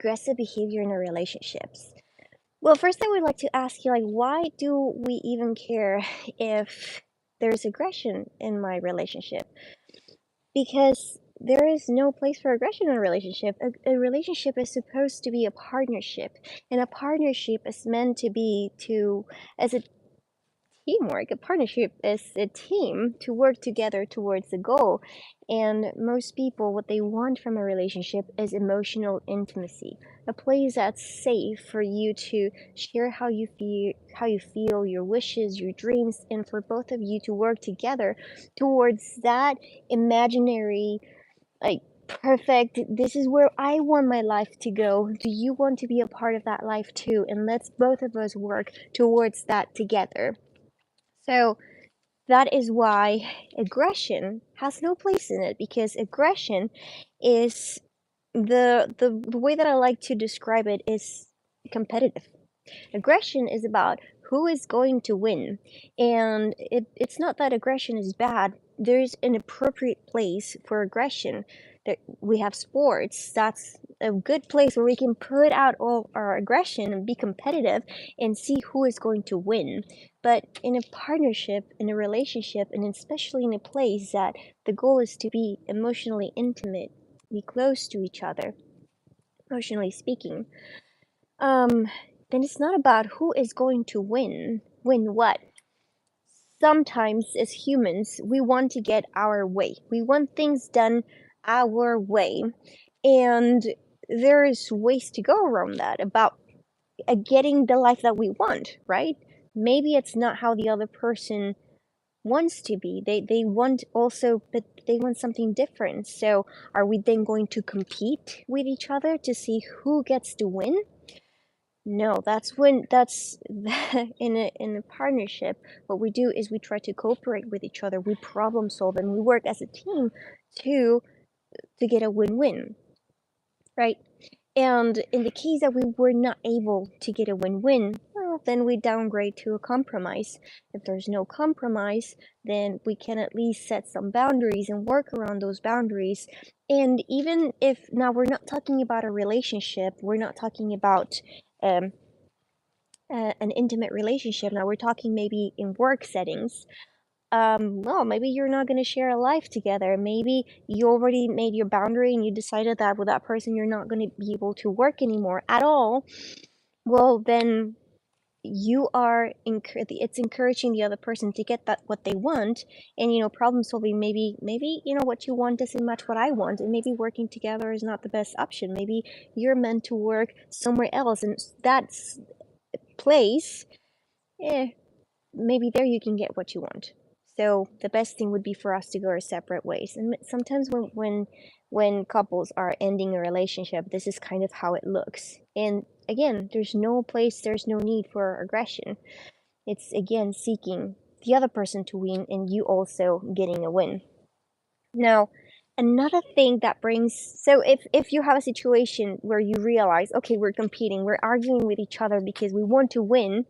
aggressive behavior in our relationships? Well, first I would like to ask you, why do we even care if there's aggression in my relationship? Because there is no place for aggression in a relationship. A relationship is supposed to be a partnership, and a partnership is meant to be as a teamwork. A partnership is a team to work together towards a goal. And most people, what they want from a relationship is emotional intimacy, a place that's safe for you to share how you feel, your wishes, your dreams, and for both of you to work together towards that imaginary, perfect, this is where I want my life to go. Do you want to be a part of that life too? And let's both of us work towards that together. So that is why aggression has no place in it, because aggression is the way that I like to describe it is competitive. Aggression is about who is going to win. And it's not that aggression is bad. There's an appropriate place for aggression. That we have sports. That's a good place where we can put out all our aggression and be competitive and see who is going to win. But in a partnership, in a relationship, and especially in a place that the goal is to be emotionally intimate, be close to each other, emotionally speaking, um, then it's not about who is going to win what. Sometimes, as humans, we want to get our way. We want things done our way. And there's ways to go around that about getting the life that we want, right? Maybe it's not how the other person wants to be. They want also, but they want something different. So are we then going to compete with each other to see who gets to win? No, that's in a partnership. What we do is we try to cooperate with each other. We problem solve and we work as a team to to get a win-win, right? And in the case that we were not able to get a win-win, well, then we downgrade to a compromise. If there's no compromise, then we can at least set some boundaries and work around those boundaries. And even if now we're not talking about a relationship, we're not talking about um, an intimate relationship. Now we're talking maybe in work settings. Well, maybe you're not going to share a life together. Maybe you already made your boundary and you decided that with that person you're not going to be able to work anymore at all. Well, then you are it's encouraging the other person to get that what they want, and problem solving. Maybe what you want doesn't match what I want, and maybe working together is not the best option. Maybe you're meant to work somewhere else, and that's place, eh, maybe there you can get what you want. So the best thing would be for us to go our separate ways. And sometimes when couples are ending a relationship, this is kind of how it looks. And again, there's no need for aggression. It's again seeking the other person to win and you also getting a win. Now, another thing that brings, so if you have a situation where you realize, okay, we're competing, we're arguing with each other because we want to win,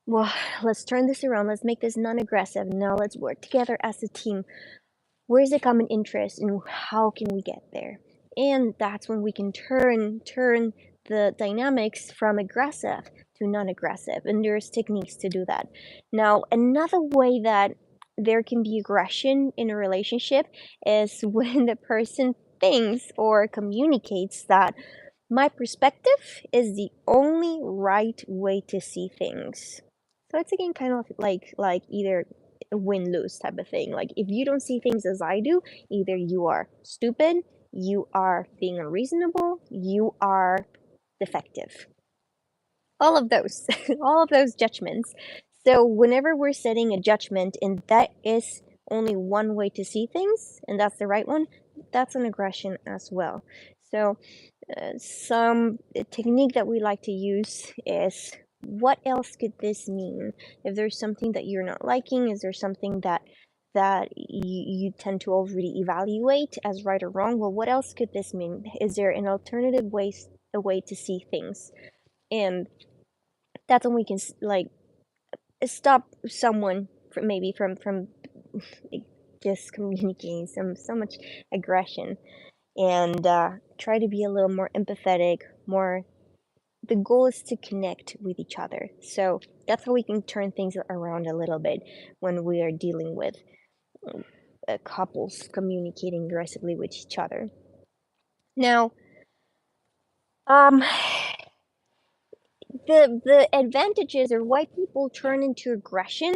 well, let's turn this around. Let's make this non-aggressive. Now let's work together as a team. Where's the common interest and how can we get there? And that's when we can turn the dynamics from aggressive to non-aggressive. And there's techniques to do that. Now, another way that there can be aggression in a relationship is when the person thinks or communicates that my perspective is the only right way to see things. So it's again kind of like either a win-lose type of thing. Like if you don't see things as I do, either you are stupid, you are being unreasonable, you are defective. All of those, all of those judgments. So whenever we're setting a judgment and that is only one way to see things, and that's the right one, that's an aggression as well. So some technique that we like to use is, what else could this mean? If there's something that you're not liking, is there something that you tend to already evaluate as right or wrong? Well, what else could this mean? Is there an alternative a way to see things? And that's when we can stop someone from from just communicating so much aggression. and try to be a little more empathetic, more the goal is to connect with each other. So that's how we can turn things around a little bit when we are dealing with couples communicating aggressively with each other. Now, um, the advantages or why people turn into aggression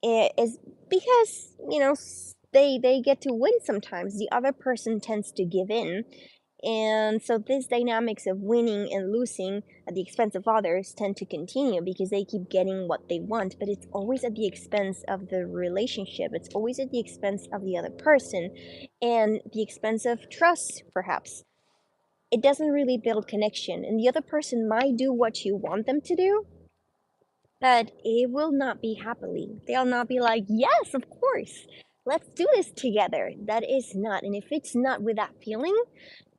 is because they get to win sometimes. The other person tends to give in, and so these dynamics of winning and losing at the expense of others tend to continue because they keep getting what they want, but it's always at the expense of the relationship. It's always at the expense of the other person and the expense of trust, perhaps. It doesn't really build connection, and the other person might do what you want them to do, but it will not be happily. They'll not be like, yes, of course, let's do this together. That is not. And if it's not with that feeling,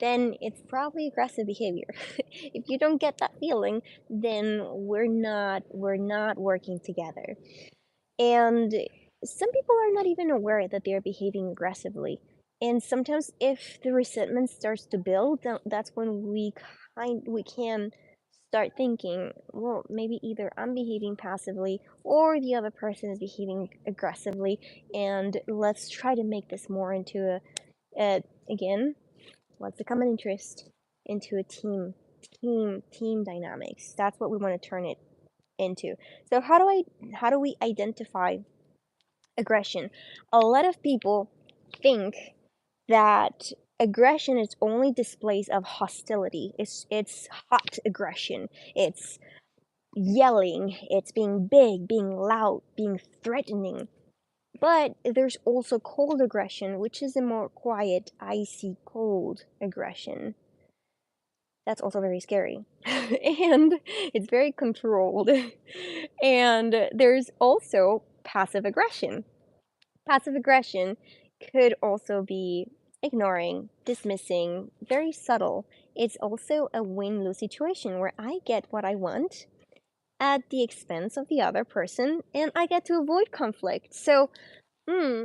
then it's probably aggressive behavior. If you don't get that feeling, then we're not working together. And some people are not even aware that they're behaving aggressively. And sometimes if the resentment starts to build, that's when we can start thinking, well, maybe either I'm behaving passively or the other person is behaving aggressively, and let's try to make this more into again, what's the common interest, into a team dynamics. That's what we want to turn it into. So how do we identify aggression? A lot of people think that aggression is only displays of hostility. It's hot aggression. It's yelling, it's being big, being loud, being threatening. But there's also cold aggression, which is a more quiet, icy cold aggression. That's also very scary. And it's very controlled. And there's also passive aggression. Passive aggression could also be ignoring, dismissing, very subtle. It's also a win lose situation where I get what I want at the expense of the other person and I get to avoid conflict. So, Hmm,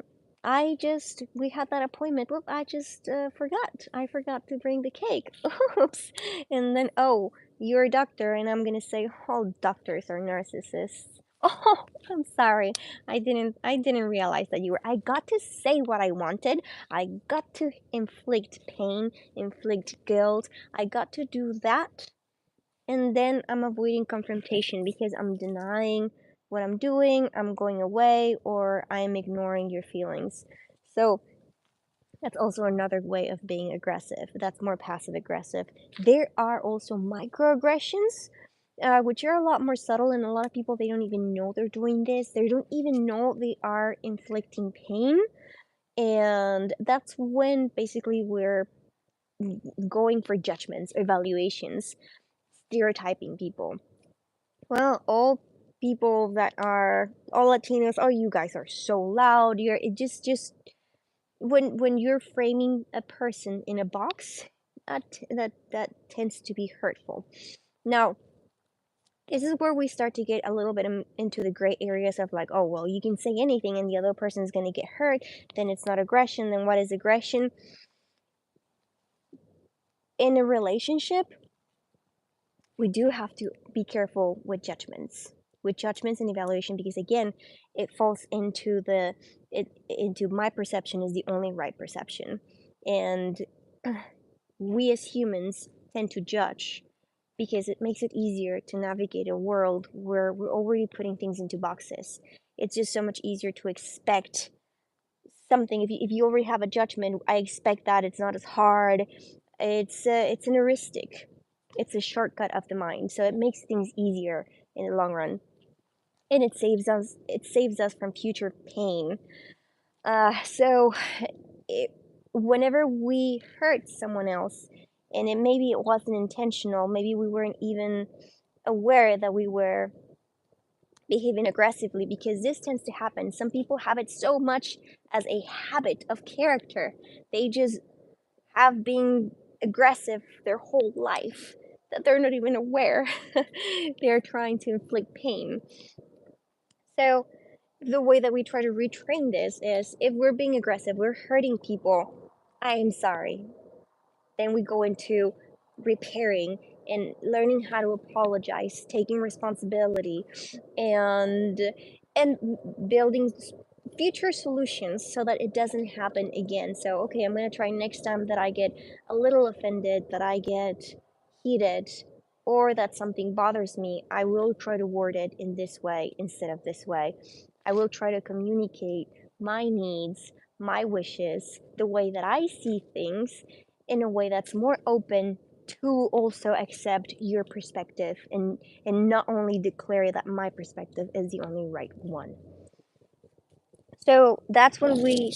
we had that appointment. Whoop, I just forgot. I forgot to bring the cake. Oops. And then, oh, you're a doctor, and I'm gonna say, all doctors are narcissists. Oh, I'm sorry. I didn't realize that you were. I got to say what I wanted. I got to inflict pain, inflict guilt. I got to do that, and then I'm avoiding confrontation because I'm denying what I'm doing, I'm going away, or I'm ignoring your feelings. So that's also another way of being aggressive. That's more passive aggressive. There are also microaggressions, which are a lot more subtle, and a lot of people they don't even know they're doing this. They don't even know they are inflicting pain, and that's when basically we're going for judgments, evaluations, stereotyping people. Well, all people that are all Latinos, oh, you guys are so loud. You're it just when you're framing a person in a box, that tends to be hurtful. Now, this is where we start to get a little bit into the gray areas of like, oh, well, you can say anything and the other person is going to get hurt, then it's not aggression. Then what is aggression? In a relationship, we do have to be careful with judgments and evaluation, because again it falls into into my perception is the only right perception, and we as humans tend to judge because it makes it easier to navigate a world where we're already putting things into boxes. It's just so much easier to expect something. If you already have a judgment, I expect that it's not as hard. It's an heuristic. It's a shortcut of the mind, so it makes things easier in the long run, and it saves us from future pain. So it, whenever we hurt someone else, and maybe it wasn't intentional, maybe we weren't even aware that we were behaving aggressively, because this tends to happen. Some people have it so much as a habit of character. They just have been aggressive their whole life that they're not even aware they're trying to inflict pain. So, the way that we try to retrain this is if we're being aggressive, we're hurting people. I am sorry. Then we go into repairing and learning how to apologize, taking responsibility, and and building future solutions so that it doesn't happen again. So, okay, I'm going to try next time that I get a little offended, that I get heated, or that something bothers me, I will try to word it in this way instead of this way. I will try to communicate my needs, my wishes, the way that I see things in a way that's more open to also accept your perspective, and not only declare that my perspective is the only right one. So that's when we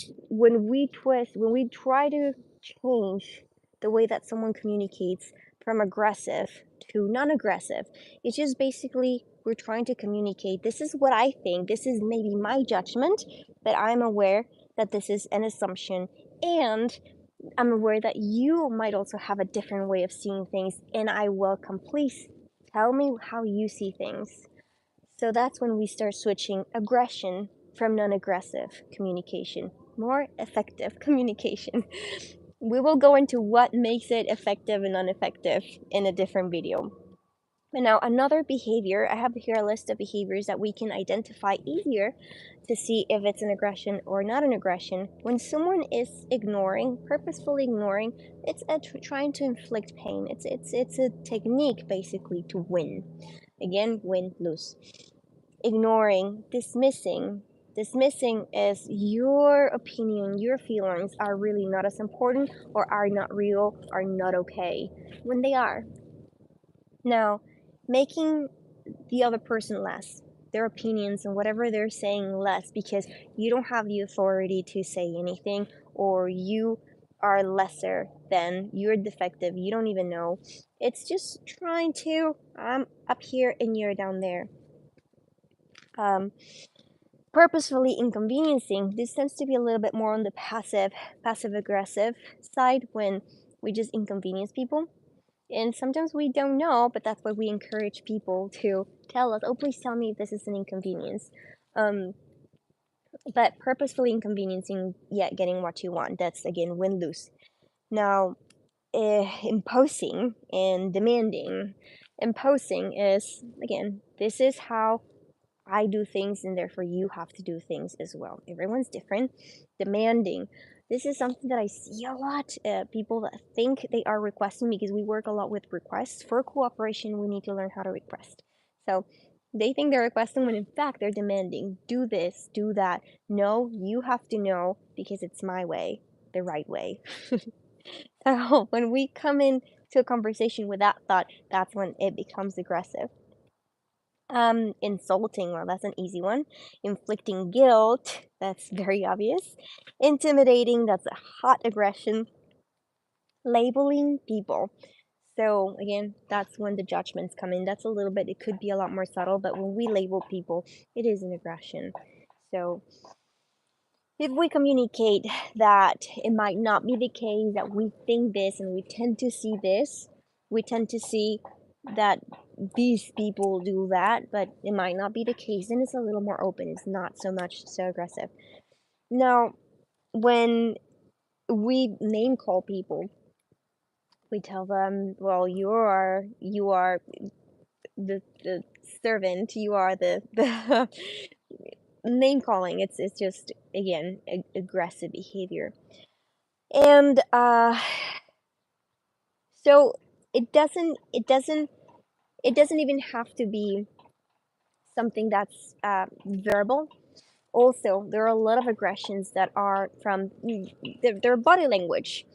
try to change the way that someone communicates from aggressive to non-aggressive. It's just basically we're trying to communicate, this is what I think, this is maybe my judgment, but I'm aware that this is an assumption, and I'm aware that you might also have a different way of seeing things, and I welcome. Please tell me how you see things. So that's when we start switching aggression from non aggressive communication, more effective communication. We will go into what makes it effective and ineffective in a different video. And now, another behavior, I have here a list of behaviors that we can identify easier to see if it's an aggression or not an aggression. When someone is ignoring, purposefully ignoring, it's trying to inflict pain. It's a technique basically to win. Again, win, lose. Ignoring, dismissing. Dismissing is your opinion, your feelings are really not as important, or are not real, are not okay, when they are. Now, making the other person less, their opinions and whatever they're saying less, because you don't have the authority to say anything, or you are lesser than, you're defective, you don't even know. It's just trying to, I'm up here and you're down there. Purposefully inconveniencing, this tends to be a little bit more on the passive aggressive side, when we just inconvenience people. And sometimes we don't know, but that's why we encourage people to tell us, oh, please tell me if this is an inconvenience. But purposefully inconveniencing, yet getting what you want, that's again win-lose. Now, imposing and demanding. Imposing is, again, this is how I do things, and therefore you have to do things as well. Everyone's different. Demanding. This is something that I see a lot. People that think they are requesting, because we work a lot with requests. For cooperation, we need to learn how to request. So they think they're requesting when in fact they're demanding. Do this, do that. No, you have to know because it's my way, the right way. So when we come into a conversation with that thought, that's when it becomes aggressive. Insulting, well, that's an easy one. Inflicting guilt, that's very obvious. Intimidating, that's a hot aggression. Labeling people. So again, that's when the judgments come in. That's a little bit, it could be a lot more subtle, but when we label people, it is an aggression. So if we communicate that it might not be the case, that we think this and we tend to see this, we tend to see that these people do that, but it might not be the case, then it's a little more open. It's not so much so aggressive. Now, when we name call people, we tell them, well, you are the servant, you are the name calling. It's just, again, aggressive behavior. And so it doesn't even have to be something that's verbal. Also, there are a lot of aggressions that are from their body language,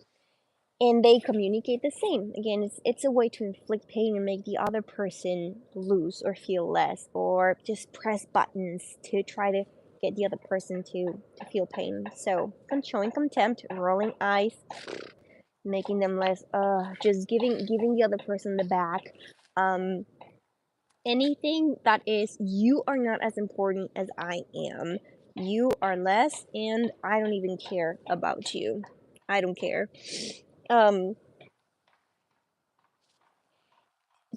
and they communicate the same. Again, it's a way to inflict pain and make the other person lose or feel less, or just press buttons to try to get the other person to feel pain. So, showing contempt, rolling eyes, making them less, just giving the other person the back. Anything that is, you are not as important as I am, you are less, and I don't even care about you, I don't care.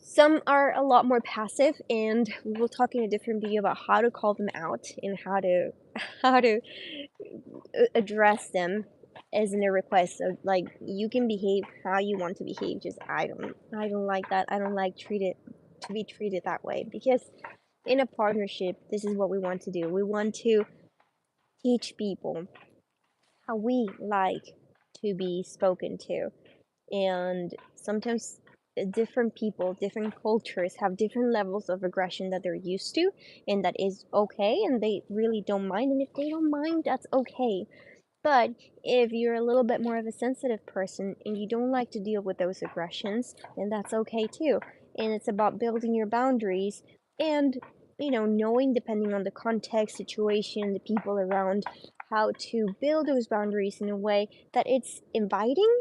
Some are a lot more passive, and we will talk in a different video about how to call them out and how to address them. isn't a request. So like you can behave how you want to behave. Just I don't like that. I don't like treated to be treated that way, because in a partnership, this is what we want to do. We want to teach people how we like to be spoken to. And sometimes different people, different cultures have different levels of aggression that they're used to, and that is okay, and they really don't mind. And if they don't mind, that's okay. But if you're a little bit more of a sensitive person and you don't like to deal with those aggressions, then that's okay too. And it's about building your boundaries and, knowing, depending on the context, situation, the people around, how to build those boundaries in a way that it's inviting.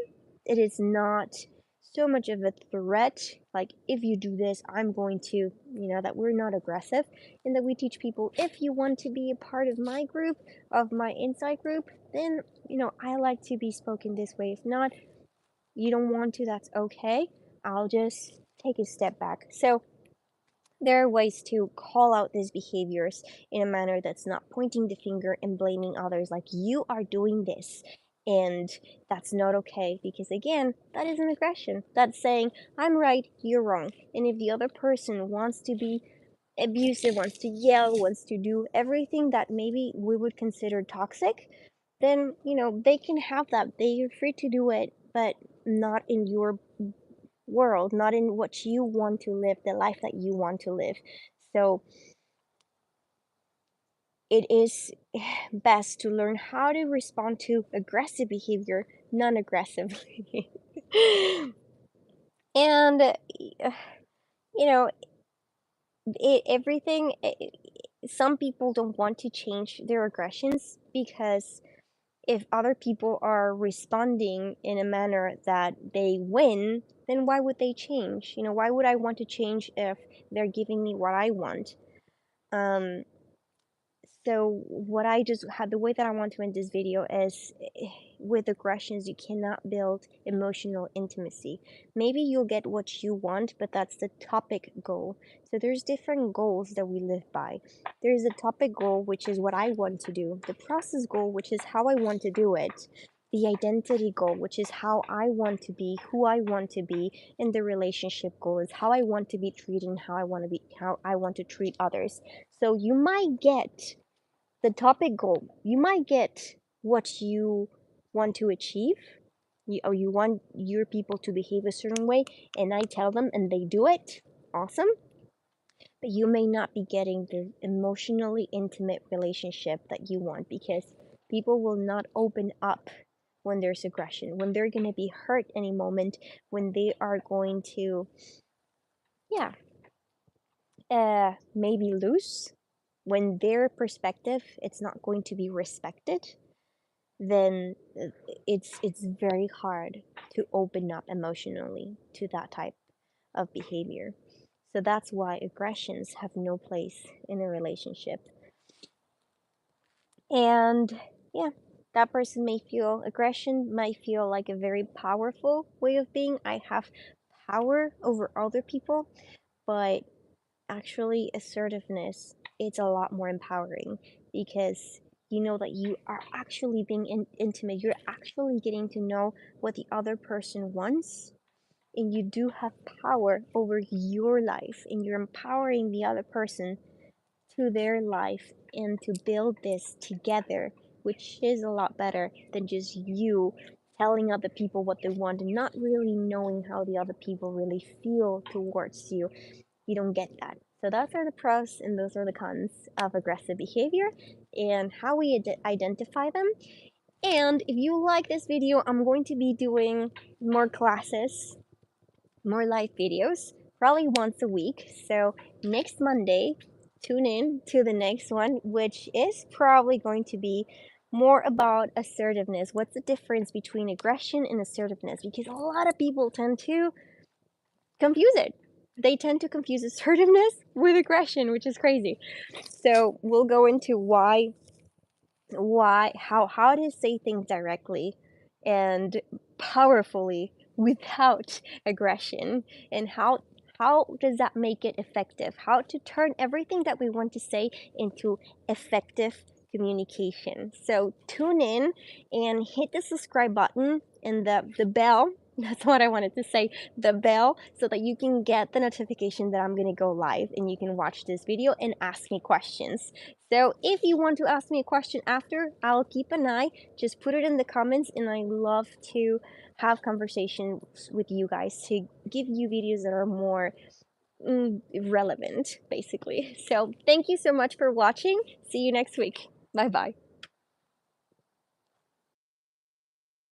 It is not so much of a threat, like, if you do this, I'm going to, that we're not aggressive, and that we teach people, if you want to be a part of my group, of my inside group, then, I like to be spoken this way. If not, you don't want to, that's okay. I'll just take a step back. So there are ways to call out these behaviors in a manner that's not pointing the finger and blaming others, like, you are doing this and that's not okay, because again, that is an aggression. That's saying, I'm right, you're wrong. And if the other person wants to be abusive, wants to yell, wants to do everything that maybe we would consider toxic, then, they can have that. They are free to do it, but not in your world, not in what you want to live, the life that you want to live. So it is best to learn how to respond to aggressive behavior non aggressively. And, you know, everything, some people don't want to change their aggressions, because if other people are responding in a manner that they win, then why would they change? Why would I want to change if they're giving me what I want? Um, so what I just had, the way that I want to end this video is, with aggressions, you cannot build emotional intimacy. Maybe you'll get what you want, but that's the topic goal. So there's different goals that we live by. There's a topic goal, which is what I want to do, the process goal, which is how I want to do it, the identity goal, which is how I want to be, who I want to be, and the relationship goal is how I want to be treated and how I want to treat others. So you might get the topic goal, you might get what you want to achieve, or you want your people to behave a certain way, and I tell them and they do it, awesome. But you may not be getting the emotionally intimate relationship that you want, because people will not open up when there's aggression, when they're going to be hurt any moment, when they are going to, yeah, maybe lose, when their perspective, it's not going to be respected, then it's very hard to open up emotionally to that type of behavior. So that's why aggressions have no place in a relationship. And yeah, that person may feel, aggression might feel like a very powerful way of being. I have power over other people, but actually assertiveness, it's a lot more empowering, because you know that you are actually being intimate, you're actually getting to know what the other person wants, and you do have power over your life, and you're empowering the other person to their life and to build this together, which is a lot better than just you telling other people what they want and not really knowing how the other people really feel towards you. You don't get that. So those are the pros and those are the cons of aggressive behavior and how we identify them. And if you like this video, I'm going to be doing more classes, more live videos, probably once a week. So next Monday, tune in to the next one, which is probably going to be more about assertiveness. What's the difference between aggression and assertiveness? Because a lot of people tend to confuse it. They tend to confuse assertiveness with aggression, which is crazy. So we'll go into how to say things directly and powerfully without aggression, and how does that make it effective, how to turn everything that we want to say into effective communication. So tune in and hit the subscribe button and the bell. That's what I wanted to say, the bell, so that you can get the notification that I'm gonna go live and you can watch this video and ask me questions. So if you want to ask me a question after, I'll keep an eye. Just put it in the comments, and I love to have conversations with you guys to give you videos that are more relevant, basically. So thank you so much for watching. See you next week. Bye bye.